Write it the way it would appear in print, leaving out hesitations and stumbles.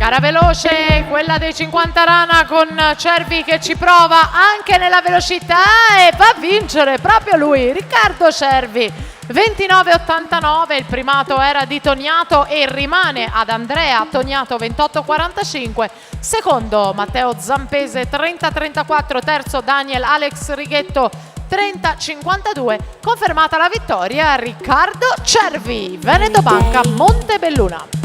Gara veloce, quella dei 50 rana con Cervi che ci prova anche nella velocità e va a vincere proprio lui, Riccardo Cervi. 29,89, il primato era di Toniato e rimane ad Andrea Toniato 28,45, secondo Matteo Zampese 30,34, terzo Daniel Alex Righetto 30,52, confermata la vittoria Riccardo Cervi, Veneto Banca Montebelluna.